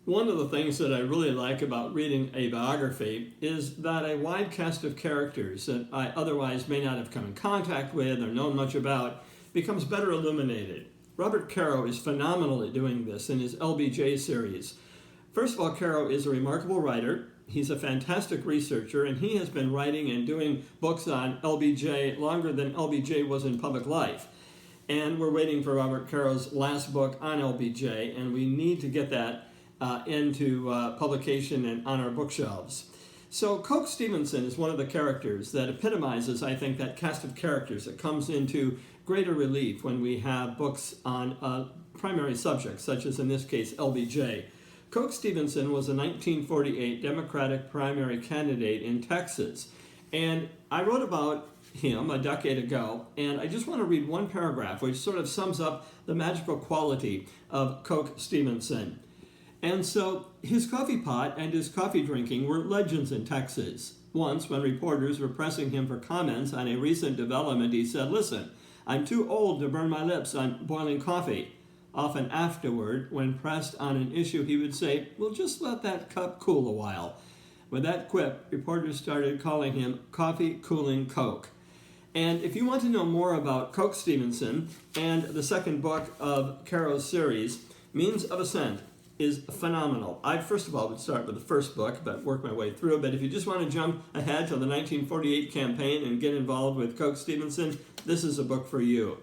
One of the things that I really like about reading a biography is that a wide cast of characters that I otherwise may not have come in contact with or known much about becomes better illuminated. Robert Caro is phenomenal at doing this in his LBJ series. First of all, Caro is a remarkable writer. He's a fantastic researcher, and he has been writing and doing books on LBJ longer than LBJ was in public life. And we're waiting for Robert Caro's last book on LBJ, and we need to get that into publication and on our bookshelves. So Coke Stevenson is one of the characters that epitomizes, I think, that cast of characters that comes into greater relief when we have books on primary subjects, such as in this case LBJ. Coke Stevenson was a 1948 Democratic primary candidate in Texas, and I wrote about him a decade ago, and I just want to read one paragraph which sort of sums up the magical quality of Coke Stevenson. And so his coffee pot and his coffee drinking were legends in Texas. Once, when reporters were pressing him for comments on a recent development, he said, "Listen, I'm too old to burn my lips on boiling coffee." Often afterward, when pressed on an issue, he would say, "Well, just let that cup cool a while." With that quip, reporters started calling him Coffee Cooling Coke. And if you want to know more about Coke Stevenson and the second book of Caro's series, Means of Ascent is phenomenal. I first of all would start with the first book, but work my way through it. But if you just want to jump ahead to the 1948 campaign and get involved with Coke Stevenson, this is a book for you.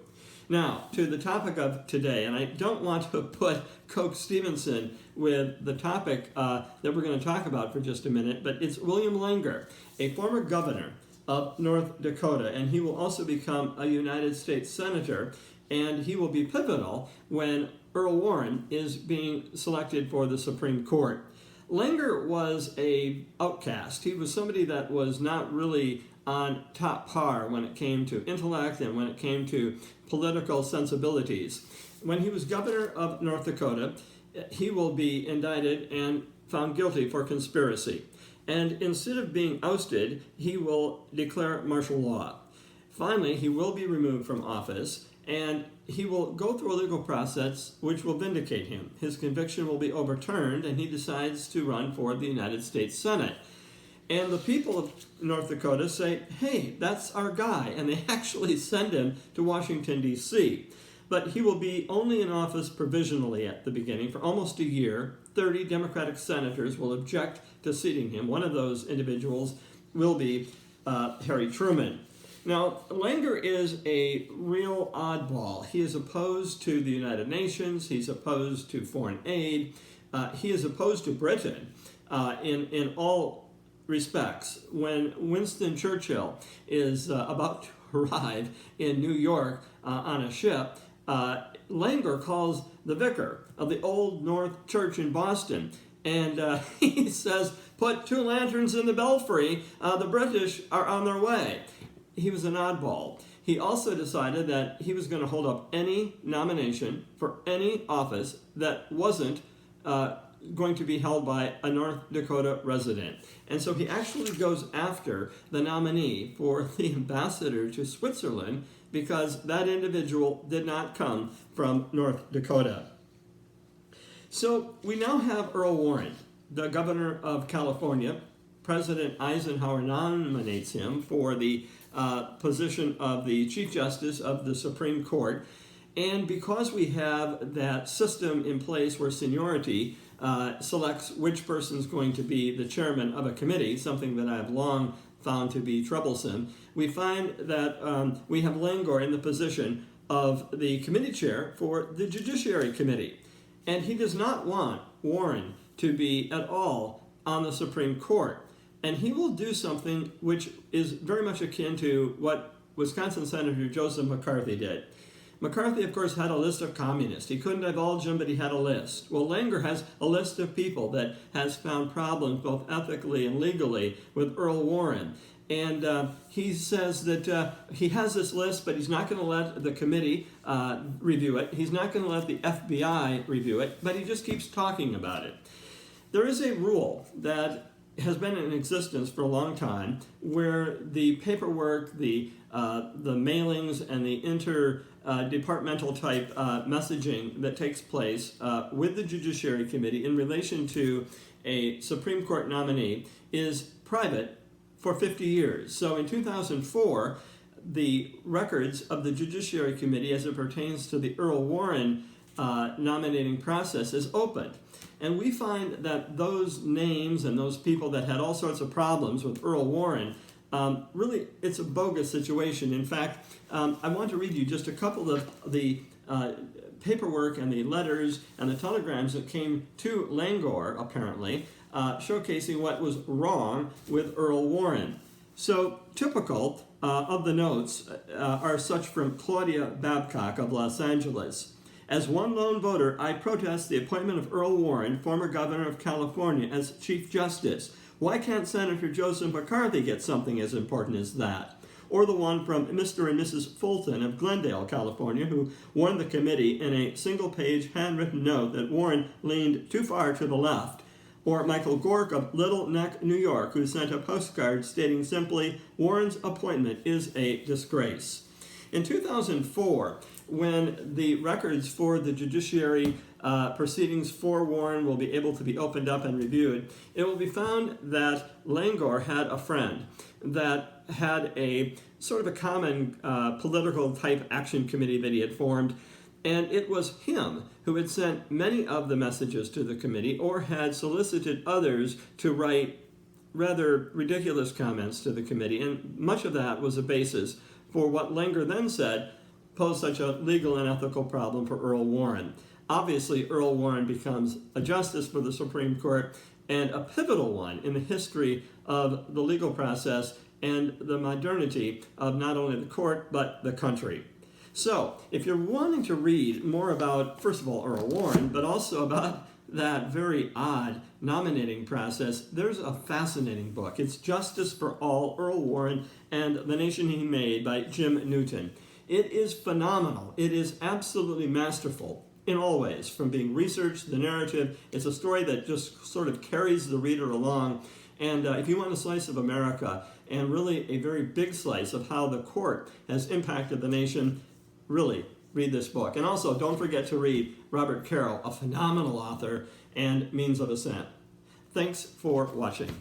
Now, to the topic of today, and I don't want to put Coke Stevenson with the topic that we're going to talk about for just a minute, but it's William Langer, a former governor of North Dakota, and he will also become a United States Senator, and he will be pivotal when Earl Warren is being selected for the Supreme Court. Langer was an outcast. He was somebody that was not really on top par when it came to intellect and when it came to political sensibilities. When he was governor of North Dakota, he will be indicted and found guilty for conspiracy. And instead of being ousted, he will declare martial law. Finally, he will be removed from office, and he will go through a legal process which will vindicate him. His conviction will be overturned, and he decides to run for the United States Senate. And the people of North Dakota say, "Hey, that's our guy," and they actually send him to Washington, D.C. But he will be only in office provisionally at the beginning for almost a year. 30 Democratic senators will object to seating him. One of those individuals will be Harry Truman. Now, Langer is a real oddball. He is opposed to the United Nations. He's opposed to foreign aid. He is opposed to Britain in all respects. When Winston Churchill is about to arrive in New York on a ship, Langer calls the vicar of the Old North Church in Boston, and he says, "Put 2 lanterns in the belfry, the British are on their way." He was an oddball. He also decided that he was going to hold up any nomination for any office that wasn't going to be held by a North Dakota resident. And so he actually goes after the nominee for the ambassador to Switzerland because that individual did not come from North Dakota. So we now have Earl Warren, the governor of California. President Eisenhower nominates him for the position of the Chief Justice of the Supreme Court. And because we have that system in place where seniority selects which person is going to be the chairman of a committee, something that I've long found to be troublesome, we find that we have Langer in the position of the committee chair for the Judiciary Committee. And he does not want Warren to be at all on the Supreme Court. And he will do something which is very much akin to what Wisconsin Senator Joseph McCarthy did. McCarthy, of course, had a list of communists. He couldn't divulge them, but he had a list. Well, Langer has a list of people that has found problems both ethically and legally with Earl Warren. And he says that he has this list, but he's not going to let the committee review it. He's not going to let the FBI review it, but he just keeps talking about it. There is a rule that has been in existence for a long time, where the paperwork, the mailings, and the interdepartmental type messaging that takes place with the Judiciary Committee in relation to a Supreme Court nominee is private for 50 years. So in 2004, the records of the Judiciary Committee as it pertains to the Earl Warren nominating process is opened. And we find that those names and those people that had all sorts of problems with Earl Warren, really, it's a bogus situation. In fact, I want to read you just a couple of the paperwork and the letters and the telegrams that came to Langor, apparently, showcasing what was wrong with Earl Warren. So typical of the notes are such from Claudia Babcock of Los Angeles. As one lone voter, I protest the appointment of Earl Warren, former governor of California, as Chief Justice. Why can't Senator Joseph McCarthy get something as important as that? Or the one from Mr. and Mrs. Fulton of Glendale, California, who warned the committee in a single-page handwritten note that Warren leaned too far to the left. Or Michael Gork of Little Neck, New York, who sent a postcard stating simply, Warren's appointment is a disgrace. In 2004, when the records for the judiciary proceedings for Warren will be able to be opened up and reviewed, it will be found that Langor had a friend that had a sort of a common political type action committee that he had formed, and it was him who had sent many of the messages to the committee or had solicited others to write rather ridiculous comments to the committee, and much of that was a basis for what Langor then said posed such a legal and ethical problem for Earl Warren. Obviously, Earl Warren becomes a justice for the Supreme Court and a pivotal one in the history of the legal process and the modernity of not only the court, but the country. So, if you're wanting to read more about, first of all, Earl Warren, but also about that very odd nominating process, there's a fascinating book. It's Justice for All, Earl Warren and the Nation He Made by Jim Newton. It is phenomenal. It is absolutely masterful in all ways, from being researched, the narrative. It's a story that just sort of carries the reader along. And if you want a slice of America, and really a very big slice of how the court has impacted the nation, really read this book. And also, don't forget to read Robert Carroll, a phenomenal author and means of ascent. Thanks for watching.